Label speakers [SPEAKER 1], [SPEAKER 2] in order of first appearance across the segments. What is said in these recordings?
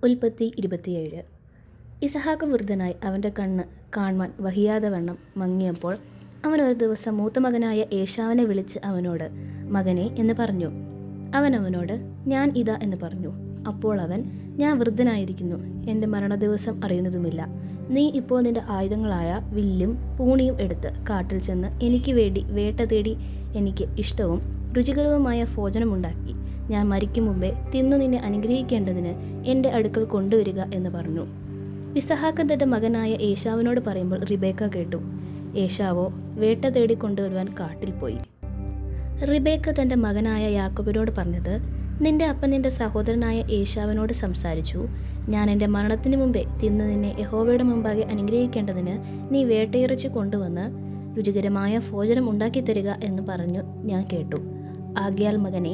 [SPEAKER 1] ഉൽപ്പത്തി 27. ഇസഹാക്ക് വൃദ്ധനായി അവൻ്റെ കണ്ണ് കാൺമാൻ വഹിയാതെ വണ്ണം മങ്ങിയപ്പോൾ അവൻ ഒരു ദിവസം മൂത്ത മകനായ ഏശാവിനെ വിളിച്ച് അവനോട്, മകനെ എന്ന് പറഞ്ഞു. അവൻ അവനോട്, ഞാൻ ഇതാ എന്ന് പറഞ്ഞു. അപ്പോൾ അവൻ, ഞാൻ വൃദ്ധനായിരിക്കുന്നു, എൻ്റെ മരണദിവസം അറിയുന്നതുമില്ല. നീ ഇപ്പോൾ നിൻ്റെ ആയുധങ്ങളായ വില്ലും പൂണിയും എടുത്ത് കാട്ടിൽ ചെന്ന് എനിക്ക് വേണ്ടി വേട്ട തേടി എനിക്ക് ഇഷ്ടവും രുചികരവുമായ ഭോജനമുണ്ടാക്കി ഞാൻ മരിക്കും മുമ്പേ തിന്നു നിന്നെ അനുഗ്രഹിക്കേണ്ടതിന് എൻ്റെ അടുക്കൽ കൊണ്ടുവരിക എന്ന് പറഞ്ഞു. ഇസഹാക്ക് തൻ്റെ മകനായ ഏശാവിനോട് പറയുമ്പോൾ റിബേക്ക കേട്ടു. ഏശാവോ വേട്ട തേടി കൊണ്ടുവരുവാൻ കാട്ടിൽ പോയി. റിബേക്ക തൻ്റെ മകനായ യാക്കോബിനോട് പറഞ്ഞത്, നിന്റെ അപ്പൻ നിന്റെ സഹോദരനായ ഏശാവിനോട് സംസാരിച്ചു, ഞാൻ എൻ്റെ മരണത്തിന് മുമ്പേ തിന്ന് നിന്നെ യഹോവയുടെ മുമ്പാകെ അനുഗ്രഹിക്കേണ്ടതിന് നീ വേട്ടയിറച്ചി കൊണ്ടുവന്ന് രുചികരമായ ഭോജനം ഉണ്ടാക്കി തരിക എന്ന് പറഞ്ഞു ഞാൻ കേട്ടു. ആകയാൽ മകനെ,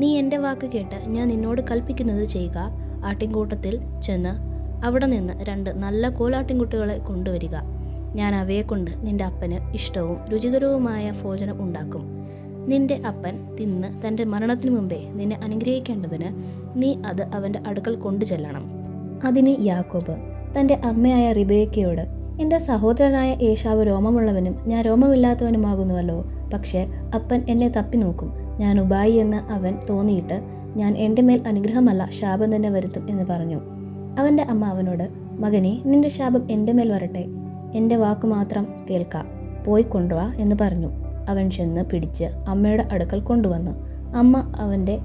[SPEAKER 1] നീ എൻ്റെ വാക്ക് കേട്ട് ഞാൻ നിന്നോട് കൽപ്പിക്കുന്നത് ചെയ്യുക. ആട്ടിൻകൂട്ടത്തിൽ ചെന്ന് അവിടെ നിന്ന് 2 നല്ല കോലാട്ടിൻകുട്ടികളെ കൊണ്ടുവരിക. ഞാൻ അവയെ കൊണ്ട് നിന്റെ അപ്പന് ഇഷ്ടവും രുചികരവുമായ ഭോജനം ഉണ്ടാക്കും. നിന്റെ അപ്പൻ തിന്ന് തൻ്റെ മരണത്തിനു മുമ്പേ നിന്നെ അനുഗ്രഹിക്കേണ്ടതിന് നീ അത് അവൻ്റെ അടുക്കൽ കൊണ്ടു ചെല്ലണം. അതിന് യാക്കോബ് തൻ്റെ അമ്മയായ റിബേക്കയോട്, എൻ്റെ സഹോദരനായ ഏശാവ് രോമമുള്ളവനും ഞാൻ രോമമില്ലാത്തവനുമാകുന്നുവല്ലോ. പക്ഷേ അപ്പൻ എന്നെ തപ്പി നോക്കും, ഞാൻ ഉബായി എന്ന് അവൻ തോന്നിയിട്ട് ഞാൻ എൻ്റെ മേൽ അനുഗ്രഹമല്ല ശാപം തന്നെ വരുത്തും എന്ന് പറഞ്ഞു. അവൻ്റെ അമ്മ അവനോട്, മകനെ, നിന്റെ ശാപം എൻ്റെ മേൽ വരട്ടെ, എൻ്റെ വാക്ക് മാത്രം കേൾക്കാം, പോയി കൊണ്ടുവാ എന്ന് പറഞ്ഞു. അവൻ ചെന്ന് പിടിച്ച് അമ്മയുടെ അടുക്കൽ കൊണ്ടുവന്നു. അമ്മ അവൻ്റെ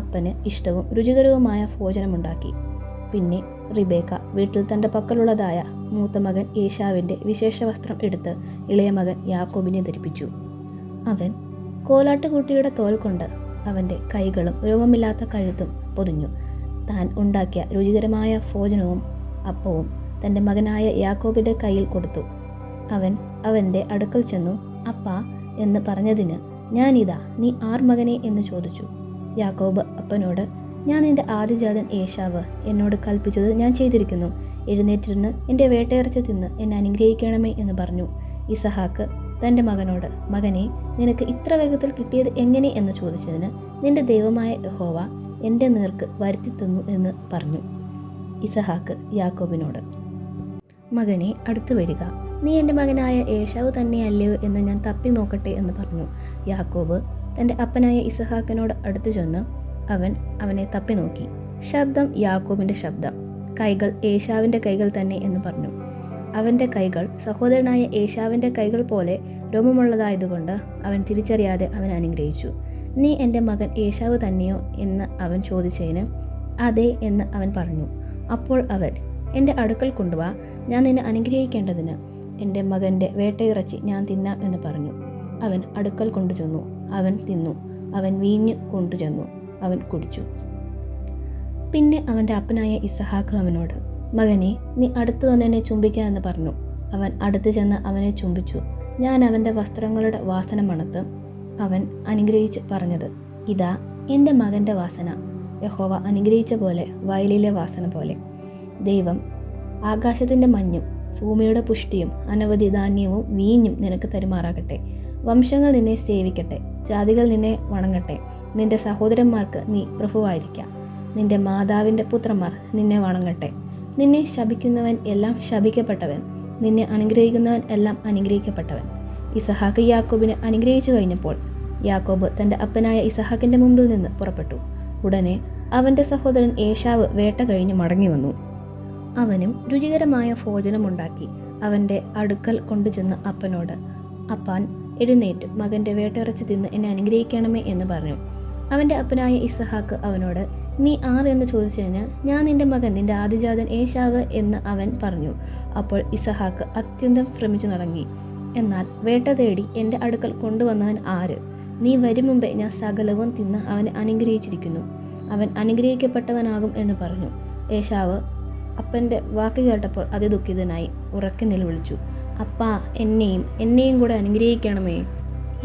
[SPEAKER 1] അപ്പന് ഇഷ്ടവും രുചികരവുമായ ഭോജനമുണ്ടാക്കി. പിന്നെ റിബേക്ക വീട്ടിൽ തൻ്റെ പക്കലുള്ളതായ മൂത്ത മകൻ ഏശാവിൻ്റെ വിശേഷ വസ്ത്രം എടുത്ത് ഇളയ മകൻ യാക്കോബിനെ ധരിപ്പിച്ചു. അവൻ കോലാട്ടുകുട്ടിയുടെ തോൽ കൊണ്ട് അവൻ്റെ കൈകളും രോമമില്ലാത്ത കഴുത്തും പൊതിഞ്ഞു. താൻ ഉണ്ടാക്കിയ രുചികരമായ ഭോജനവും അപ്പവും തൻ്റെ മകനായ യാക്കോബിൻ്റെ കയ്യിൽ കൊടുത്തു. അവൻ അവൻ്റെ അടുക്കൽ ചെന്നു, അപ്പാ എന്ന് പറഞ്ഞതിന്, ഞാനിതാ, നീ ആർ മകനെ എന്ന് ചോദിച്ചു. യാക്കോബ് അപ്പനോട്, ഞാൻ നിൻ്റെ ആദ്യജാതൻ ഏശാവ് എന്നോട് കൽപ്പിച്ചത് ഞാൻ ചെയ്തിരിക്കുന്നു. എഴുന്നേറ്റിരുന്ന് എൻ്റെ വേട്ടയിറച്ചി തിന്ന് എന്നെ അനുഗ്രഹിക്കണമേ എന്ന് പറഞ്ഞു. ഇസഹാക്ക് തൻ്റെ മകനോട്, മകനെ, നിനക്ക് ഇത്ര വേഗത്തിൽ കിട്ടിയത് എങ്ങനെ എന്ന് ചോദിച്ചതിന്, നിന്റെ ദൈവമായ യഹോവ എൻ്റെ നേർക്ക് വരുത്തി തന്നു എന്ന് പറഞ്ഞു. ഇസഹാക്ക് യാക്കോബിനോട്, മകനെ, അടുത്തു വരിക, നീ എൻ്റെ മകനായ ഏശാവ് തന്നെയല്ലയോ എന്ന് ഞാൻ തപ്പി നോക്കട്ടെ എന്ന് പറഞ്ഞു. യാക്കോബ് തൻ്റെ അപ്പനായ ഇസഹാക്കിനോട് അടുത്തു ചെന്ന് അവനെ തപ്പി നോക്കി. ശബ്ദം യാക്കോബിൻ്റെ ശബ്ദം, കൈകൾ ഏശാവിൻ്റെ കൈകൾ തന്നെ എന്ന് പറഞ്ഞു. അവൻ്റെ കൈകൾ സഹോദരനായ ഏശാവിൻ്റെ കൈകൾ പോലെ രോമമുള്ളതായതുകൊണ്ട് അവൻ തിരിച്ചറിയാതെ അവൻ അനുഗ്രഹിച്ചു. നീ എൻ്റെ മകൻ ഏശാവ് തന്നെയോ എന്ന് അവൻ ചോദിച്ചതിന്, അതെ എന്ന് അവൻ പറഞ്ഞു. അപ്പോൾ അവൻ, എൻ്റെ അടുക്കൽ കൊണ്ടുവാ, ഞാൻ നിന്നെ അനുഗ്രഹിക്കേണ്ടതിന് എൻ്റെ മകൻ്റെ വേട്ടയിറച്ചി ഞാൻ തിന്നാം എന്ന് പറഞ്ഞു. അവൻ അടുക്കൽ കൊണ്ടുചെന്നു. അവൻ തിന്നു. അവൻ വീഞ്ഞ് കൊണ്ടുചെന്നു. അവൻ കുടിച്ചു. പിന്നെ അവൻ്റെ അപ്പനായ ഇസഹാക്ക് അവനോട്, മകനെ, നീ അടുത്തു വന്ന് എന്നെ ചുംബിക്കാൻ എന്ന് പറഞ്ഞു. അവൻ അടുത്ത് ചെന്ന് അവനെ ചുംബിച്ചു. ഞാൻ അവൻ്റെ വസ്ത്രങ്ങളുടെ വാസന മണത്ത് അവൻ അനുഗ്രഹിച്ച് പറഞ്ഞത്, ഇതാ എൻ്റെ മകൻ്റെ വാസന, യഹോവ അനുഗ്രഹിച്ച പോലെ വയലിലെ വാസന പോലെ. ദൈവം ആകാശത്തിൻ്റെ മഞ്ഞും ഭൂമിയുടെ പുഷ്ടിയും അനവധി ധാന്യവും വീഞ്ഞും നിനക്ക് തരുമാറാകട്ടെ. വംശങ്ങൾ നിന്നെ സേവിക്കട്ടെ, ജാതികൾ നിന്നെ വണങ്ങട്ടെ. നിന്റെ സഹോദരന്മാർക്ക് നീ പ്രഭുവായിരിക്കാം, നിന്റെ മാതാവിൻ്റെ പുത്രന്മാർ നിന്നെ വണങ്ങട്ടെ. നിന്നെ ശപിക്കുന്നവൻ എല്ലാം ശപിക്കപ്പെട്ടവൻ, നിന്നെ അനുഗ്രഹിക്കുന്നവൻ എല്ലാം അനുഗ്രഹിക്കപ്പെട്ടവൻ. ഇസഹാക്ക് യാക്കോബിനെ അനുഗ്രഹിച്ചു കഴിഞ്ഞപ്പോൾ യാക്കോബ് തൻ്റെ അപ്പനായ ഇസഹാക്കിൻ്റെ മുമ്പിൽ നിന്ന് പുറപ്പെട്ടു. ഉടനെ അവൻ്റെ സഹോദരൻ ഏശാവ് വേട്ട കഴിഞ്ഞ് മടങ്ങി വന്നു. അവനും രുചികരമായ ഭോജനമുണ്ടാക്കി അവൻ്റെ അടുക്കൽ കൊണ്ടുചെന്ന് അപ്പനോട്, അപ്പാൻ എഴുന്നേറ്റു മകൻ്റെ വേട്ടയിറച്ചി തിന്ന് എന്നെ അനുഗ്രഹിക്കണമേ എന്ന് പറഞ്ഞു. അവൻ്റെ അപ്പനായ ഇസഹാക്ക് അവനോട്, നീ ആർ എന്ന് ചോദിച്ചതിന്, ഞാൻ നിൻ്റെ മകൻ നിൻ്റെ ആദ്യജാതൻ ഏശാവ് എന്ന് അവൻ പറഞ്ഞു. അപ്പോൾ ഇസഹാക്ക് അത്യന്തം ശ്രമിച്ചു തുടങ്ങി. എന്നാൽ വേട്ട തേടി എൻ്റെ അടുക്കൽ കൊണ്ടുവന്നവൻ ആര്? നീ വരും മുമ്പേ ഞാൻ സകലവും തിന്ന് അവനെ അനുഗ്രഹിച്ചിരിക്കുന്നു, അവൻ അനുഗ്രഹിക്കപ്പെട്ടവനാകും എന്ന് പറഞ്ഞു. ഏശാവ് അപ്പൻ്റെ വാക്ക് കേട്ടപ്പോൾ അതിദുഃഖിതനായി ഉറക്കെ നിലവിളിച്ചു, അപ്പാ, എന്നെയും കൂടെ അനുഗ്രഹിക്കണമേ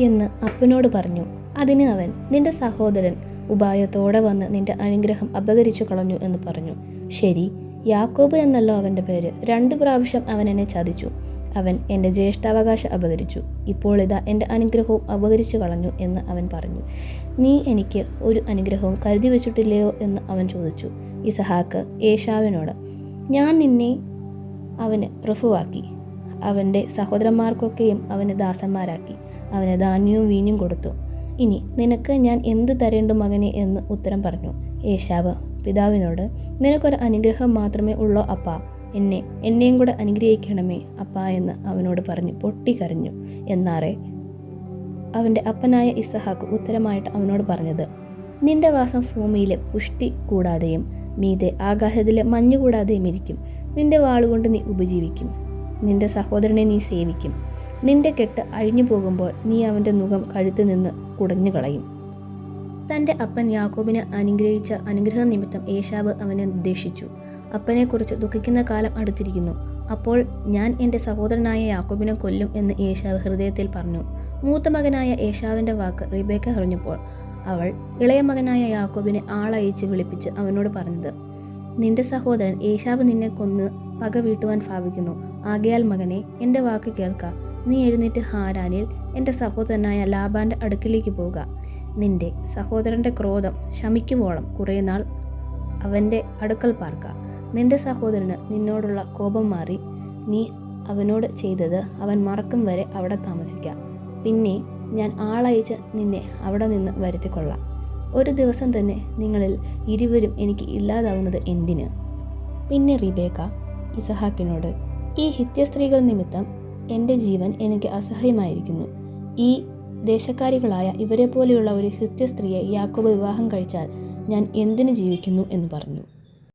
[SPEAKER 1] എന്ന് അപ്പനോട് പറഞ്ഞു. അതിന് അവൻ, നിന്റെ സഹോദരൻ ഉപായത്തോടെ വന്ന് നിന്റെ അനുഗ്രഹം അപഹരിച്ചു കളഞ്ഞു എന്ന് പറഞ്ഞു. ശരി, യാക്കോബ് എന്നല്ലോ അവൻ്റെ പേര്. 2 പ്രാവശ്യം അവൻ എന്നെ ചതിച്ചു. അവൻ എൻ്റെ ജ്യേഷ്ഠാവകാശം അപഹരിച്ചു. ഇപ്പോൾ ഇതാ എൻ്റെ അനുഗ്രഹവും അപഹരിച്ചു കളഞ്ഞു എന്ന് അവൻ പറഞ്ഞു. നീ എനിക്ക് ഒരു അനുഗ്രഹവും കരുതി വെച്ചിട്ടില്ലയോ എന്ന് അവൻ ചോദിച്ചു. ഇസഹാക്ക് ഏശാവിനോട്, ഞാൻ നിന്നെ അവന് പ്രഭുവാക്കി, അവൻ്റെ സഹോദരന്മാർക്കൊക്കെയും അവന് ദാസന്മാരാക്കി, അവന് ധാന്യവും വീഞ്ഞും കൊടുത്തു. ഇനി നിനക്ക് ഞാൻ എന്ത് തരേണ്ടു മകനെ എന്ന് ഉത്തരം പറഞ്ഞു. ഏശാവ് പിതാവിനോട്, നിനക്കൊരു അനുഗ്രഹം മാത്രമേ ഉള്ളോ അപ്പാ, എന്നെയും കൂടെ അനുഗ്രഹിക്കണമേ അപ്പാ എന്ന് അവനോട് പറഞ്ഞ് പൊട്ടിക്കരഞ്ഞു. എന്നാറെ അവൻ്റെ അപ്പനായ ഇസഹാക്ക് ഉത്തരമായിട്ട് അവനോട് പറഞ്ഞത്, നിന്റെ വാസം ഭൂമിയിലെ പുഷ്ടി കൂടാതെയും മീതെ ആകാശത്തിലെ മഞ്ഞു കൂടാതെയും ഇരിക്കും. നിന്റെ വാളുകൊണ്ട് നീ ഉപജീവിക്കും, നിന്റെ സഹോദരനെ നീ സേവിക്കും. നിന്റെ കെട്ട് അഴിഞ്ഞു പോകുമ്പോൾ നീ അവൻ്റെ മുഖം കഴുത്തു നിന്ന് കുടഞ്ഞു കളയും. തൻ്റെ അപ്പൻ യാക്കോബിനെ അനുഗ്രഹിച്ച അനുഗ്രഹ നിമിത്തം ഏശാവ് അവനെ നിർദ്ദേശിച്ചു. അപ്പനെക്കുറിച്ച് ദുഃഖിക്കുന്ന കാലം അടുത്തിരിക്കുന്നു. അപ്പോൾ ഞാൻ എൻ്റെ സഹോദരനായ യാക്കോബിനെ കൊല്ലും എന്ന് ഏശാവ് ഹൃദയത്തിൽ പറഞ്ഞു. മൂത്ത മകനായ ഏശാവിൻ്റെ വാക്ക് റിബേക്ക അറിഞ്ഞപ്പോൾ അവൾ ഇളയ മകനായ യാക്കോബിനെ ആളയച്ച് വിളിപ്പിച്ച് അവനോട് പറഞ്ഞത്, നിന്റെ സഹോദരൻ ഏശാവ് നിന്നെ കൊന്ന് പക വീട്ടുവാൻ ഭാവിക്കുന്നു. ആകയാൽ മകനെ, എൻ്റെ വാക്ക് കേൾക്ക. നീ എഴുന്നേറ്റ് ഹാരാനിൽ എൻ്റെ സഹോദരനായ ലാബാൻ്റെ അടുക്കിലേക്ക് പോവുക. നിന്റെ സഹോദരൻ്റെ ക്രോധം ശമിക്കുവോളം കുറേ നാൾ അവൻ്റെ അടുക്കൽ പാർക്ക. നിന്റെ സഹോദരന് നിന്നോടുള്ള കോപം മാറി നീ അവനോട് ചെയ്തത് അവൻ മറക്കും വരെ അവിടെ താമസിക്കാം. പിന്നെ ഞാൻ ആളയച്ച് നിന്നെ അവിടെ നിന്ന് വരുത്തിക്കൊള്ളാം. ഒരു ദിവസം തന്നെ നിങ്ങളിൽ ഇരുവരും എനിക്ക് ഇല്ലാതാവുന്നത് എന്തിന്? പിന്നെ റിബേക്ക ഇസഹാക്കിനോട്, ഈ ഹിത്യസ്ത്രീകൾ നിമിത്തം എൻ്റെ ജീവൻ എനിക്ക് അസഹ്യമായിരിക്കുന്നു. ഈ ദേശക്കാരികളായ ഇവരെ പോലെയുള്ള ഒരു ഹിത്യസ്ത്രീയെ യാക്കോബ് വിവാഹം കഴിച്ചാൽ ഞാൻ എന്തിനു ജീവിക്കുന്നു എന്ന് പറഞ്ഞു.